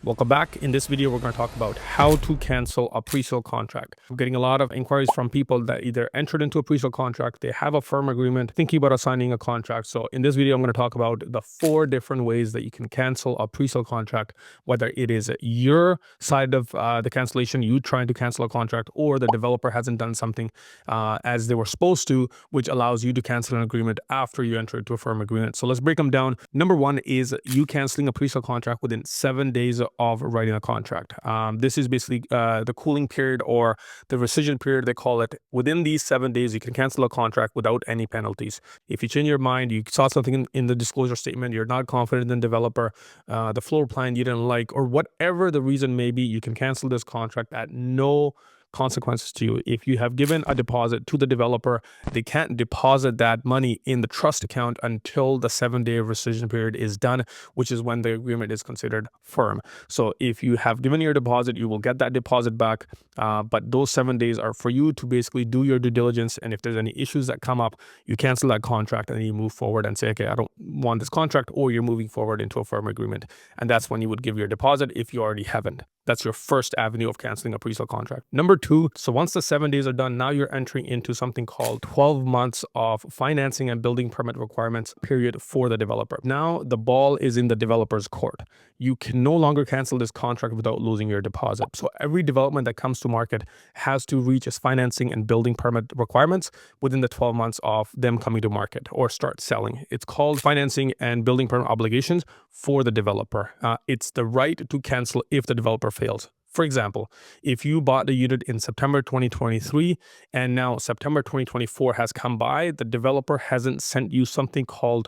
Welcome back. In this video, we're going to talk about how to cancel a pre-sale contract. I'm getting a lot of inquiries from people that either entered into a pre-sale contract, they have a firm agreement, thinking about assigning a contract. So in this video, I'm going to talk about the 4 different ways that you can cancel a pre-sale contract, whether it is your side of the cancellation, you trying to cancel a contract, or the developer hasn't done something as they were supposed to, which allows you to cancel an agreement after you enter into a firm agreement. So let's break them down. Number 1 is you canceling a pre-sale contract within 7 days of writing a contract. This is basically the cooling period or the rescission period, they call it. Within these 7 days, you can cancel a contract without any penalties. If you change your mind, you saw something in the disclosure statement, you're not confident in the developer, the floor plan you didn't like, or whatever the reason may be, you can cancel this contract at no consequences to you. If you have given a deposit to the developer, they can't deposit that money in the trust account until the 7-day rescission period is done, which is when the agreement is considered firm. So if you have given your deposit, you will get that deposit back, but those 7 days are for you to basically do your due diligence, and if there's any issues that come up, you cancel that contract and then you move forward and say, okay, I don't want this contract, or you're moving forward into a firm agreement, and that's when you would give your deposit if you already haven't. That's your first avenue of canceling a pre-sale contract. Number 2, so once the 7 days are done, now you're entering into something called 12 months of financing and building permit requirements period for the developer. Now the ball is in the developer's court. You can no longer cancel this contract without losing your deposit. So every development that comes to market has to reach its financing and building permit requirements within the 12 months of them coming to market or start selling. It's called financing and building permit obligations for the developer. It's the right to cancel if the developer fails. For example, if you bought the unit in September 2023 and now September 2024 has come by, the developer hasn't sent you something called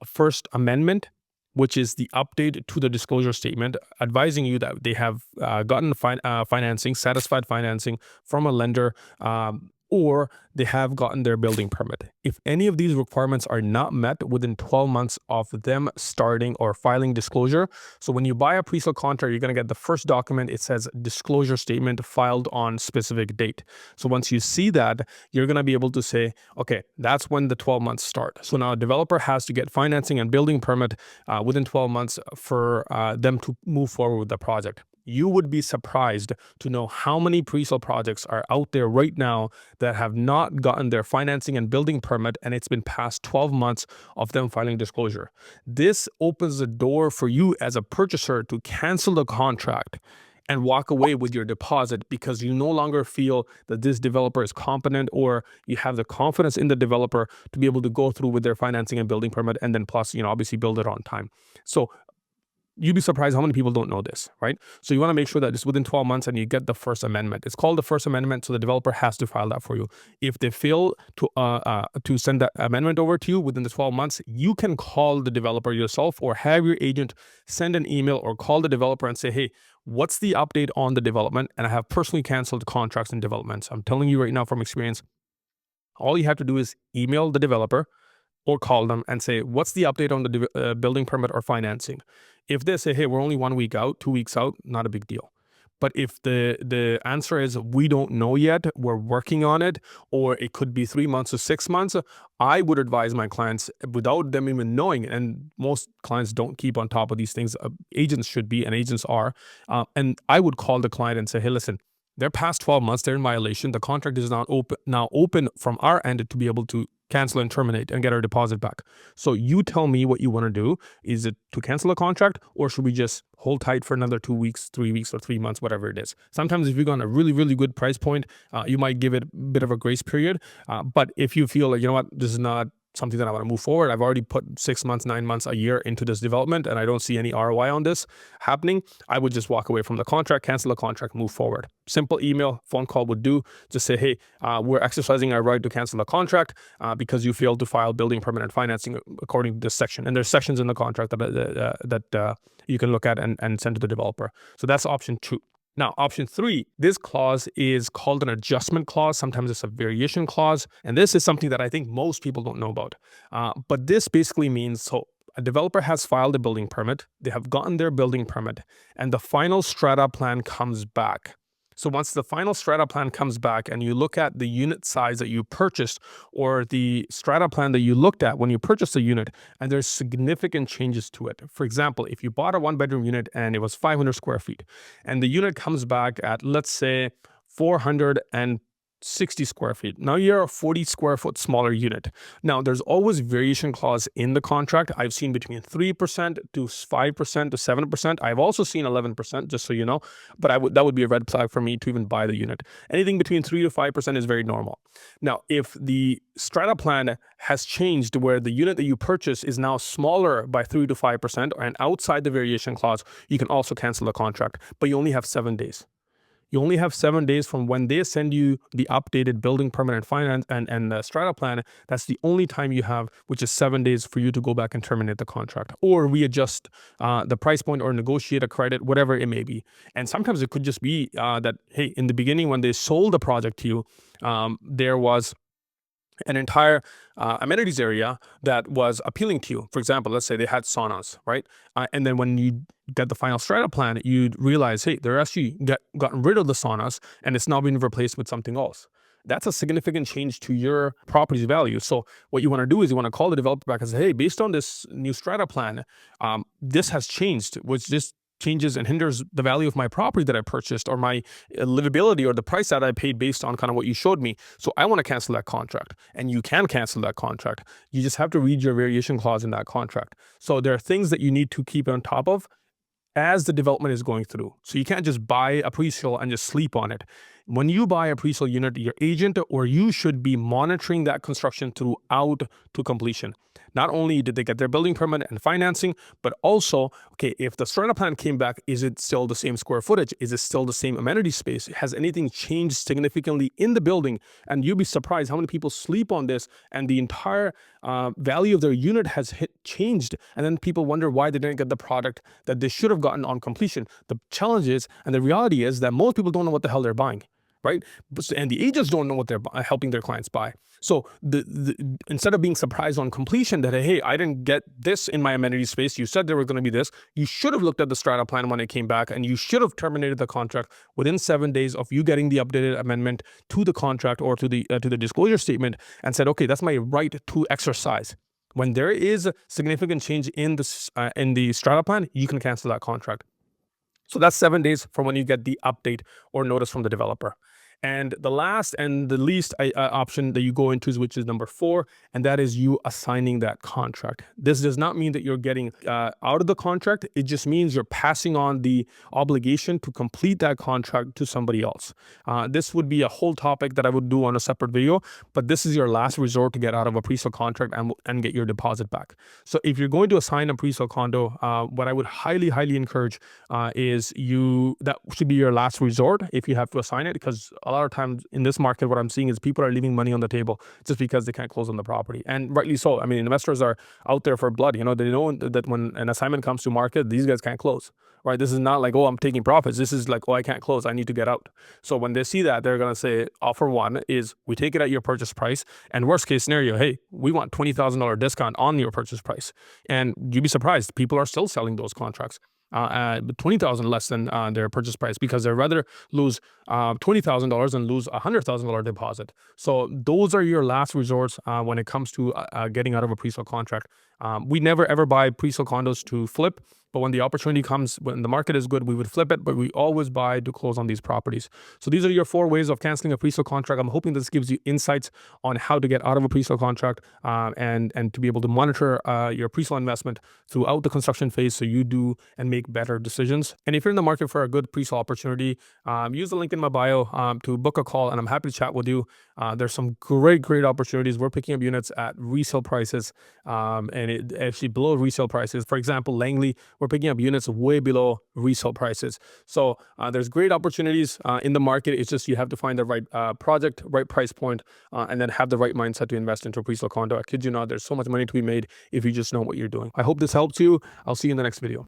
a first amendment, which is the update to the disclosure statement advising you that they have gotten financing, satisfied financing from a lender, or they have gotten their building permit. If any of these requirements are not met within 12 months of them starting or filing disclosure, so when you buy a pre-sale contract, you're going to get the first document. It says disclosure statement filed on specific date. So once you see that, you're going to be able to say, okay, that's when the 12 months start. So now a developer has to get financing and building permit within 12 months for them to move forward with the project. You would be surprised to know how many pre-sale projects are out there right now that have not gotten their financing and building permit, and it's been past 12 months of them filing disclosure. This opens the door for you as a purchaser to cancel the contract and walk away with your deposit because you no longer feel that this developer is competent, or you have the confidence in the developer to be able to go through with their financing and building permit, and then plus, obviously build it on time. So you'd be surprised how many people don't know this, right? So you want to make sure that it's within 12 months and you get the first amendment. It's called the first amendment, so the developer has to file that for you. If they fail to send that amendment over to you within the 12 months, you can call the developer yourself or have your agent send an email or call the developer and say, hey, what's the update on the development? And I have personally canceled contracts and developments. I'm telling you right now from experience, all you have to do is email the developer or call them and say, what's the update on the building permit or financing? If they say, hey, we're only 1 week out, 2 weeks out, not a big deal. But if the answer is, we don't know yet, we're working on it, or it could be 3 months or 6 months, I would advise my clients without them even knowing, and most clients don't keep on top of these things. Agents should be, and agents are. And I would call the client and say, hey, listen, they're past 12 months, they're in violation. The contract is not now open from our end to be able to cancel and terminate and get our deposit back. So you tell me what you want to do. Is it to cancel a contract, or should we just hold tight for another 2 weeks, 3 weeks, or 3 months, whatever it is? Sometimes if you're on a really, really good price point, you might give it a bit of a grace period. But if you feel like, you know what, this is not something that I want to move forward, I've already put 6 months, 9 months, a year into this development, and I don't see any ROI on this happening, I would just walk away from the contract, cancel the contract, move forward. Simple email, phone call would do. Just say, hey, we're exercising our right to cancel the contract because you failed to file building permit and financing according to this section. And there's sections in the contract that you can look at and send to the developer. So that's option 2. Now, option 3, this clause is called an adjustment clause. Sometimes it's a variation clause. And this is something that I think most people don't know about. But this basically means, so a developer has filed a building permit, they have gotten their building permit, and the final strata plan comes back. So once the final strata plan comes back and you look at the unit size that you purchased or the strata plan that you looked at when you purchased a unit, and there's significant changes to it. For example, if you bought a 1-bedroom unit and it was 500 square feet and the unit comes back at, let's say, 460 square feet. Now you're a 40 square foot smaller unit. Now there's always variation clause in the contract. I've seen between 3% to 5% to 7%. I've also seen 11%, just so you know, but that would be a red flag for me to even buy the unit. Anything between 3 to 5% is very normal. Now, if the strata plan has changed where the unit that you purchase is now smaller by 3 to 5% and outside the variation clause, you can also cancel the contract, but you only have 7 days. You only have 7 days from when they send you the updated building permit and finance and the strata plan. That's the only time you have, which is 7 days for you to go back and terminate the contract or readjust the price point or negotiate a credit, whatever it may be. And sometimes it could just be that, hey, in the beginning when they sold the project to you, there was an entire amenities area that was appealing to you. For example, let's say they had saunas, right? And then when you get the final strata plan, you'd realize, hey, they're actually gotten rid of the saunas and it's now being replaced with something else. That's a significant change to your property's value. So what you want to do is you want to call the developer back and say, hey, based on this new strata plan, this has changed, which this changes and hinders the value of my property that I purchased or my livability or the price that I paid based on kind of what you showed me. So I want to cancel that contract, and you can cancel that contract. You just have to read your variation clause in that contract. So there are things that you need to keep on top of as the development is going through. So you can't just buy a pre-sale and just sleep on it. When you buy a pre-sale unit, your agent or you should be monitoring that construction throughout to completion. Not only did they get their building permit and financing, but also, okay, if the strata plan came back, is it still the same square footage? Is it still the same amenity space? Has anything changed significantly in the building? And you'll be surprised how many people sleep on this and the entire value of their unit has changed. And then people wonder why they didn't get the product that they should have gotten on completion. The challenge is, and the reality is that most people don't know what the hell they're buying. Right? And the agents don't know what they're helping their clients buy. So instead of being surprised on completion that, hey, I didn't get this in my amenity space, you said there were going to be this, you should have looked at the strata plan when it came back and you should have terminated the contract within 7 days of you getting the updated amendment to the contract or to the disclosure statement and said, okay, that's my right to exercise. When there is a significant change in the strata plan, you can cancel that contract. So that's 7 days from when you get the update or notice from the developer. And the last and the least option that you go into is which is number 4, and that is you assigning that contract. This does not mean that you're getting out of the contract. It just means you're passing on the obligation to complete that contract to somebody else. This would be a whole topic that I would do on a separate video, but this is your last resort to get out of a pre-sale contract and get your deposit back. So if you're going to assign a pre-sale condo, what I would highly encourage is that should be your last resort if you have to assign it, because a lot of times in this market, what I'm seeing is people are leaving money on the table just because they can't close on the property. And rightly so. I mean, investors are out there for blood. You know, they know that when an assignment comes to market, these guys can't close, right? This is not like, oh, I'm taking profits. This is like, oh, I can't close. I need to get out. So when they see that, they're going to say, offer 1 is we take it at your purchase price. And worst case scenario, hey, we want $20,000 discount on your purchase price. And you'd be surprised. People are still selling those contracts. $20,000 less than their purchase price because they'd rather lose $20,000 and lose $100,000 deposit. So those are your last resorts when it comes to getting out of a pre-sale contract. We never ever buy pre-sale condos to flip, but when the opportunity comes, when the market is good, we would flip it, but we always buy to close on these properties. So these are your 4 ways of canceling a pre-sale contract. I'm hoping this gives you insights on how to get out of a pre-sale contract and to be able to monitor your pre-sale investment throughout the construction phase so you do and make better decisions. And if you're in the market for a good pre-sale opportunity, use the link in my bio to book a call, and I'm happy to chat with you. There's some great opportunities. We're picking up units at resale prices and it actually below resale prices. For example, Langley, we're picking up units way below resale prices. So there's great opportunities in the market. It's just you have to find the right project, right price point, and then have the right mindset to invest into a pre-sale condo. I kid you not, there's so much money to be made if you just know what you're doing. I hope this helps you. I'll see you in the next video.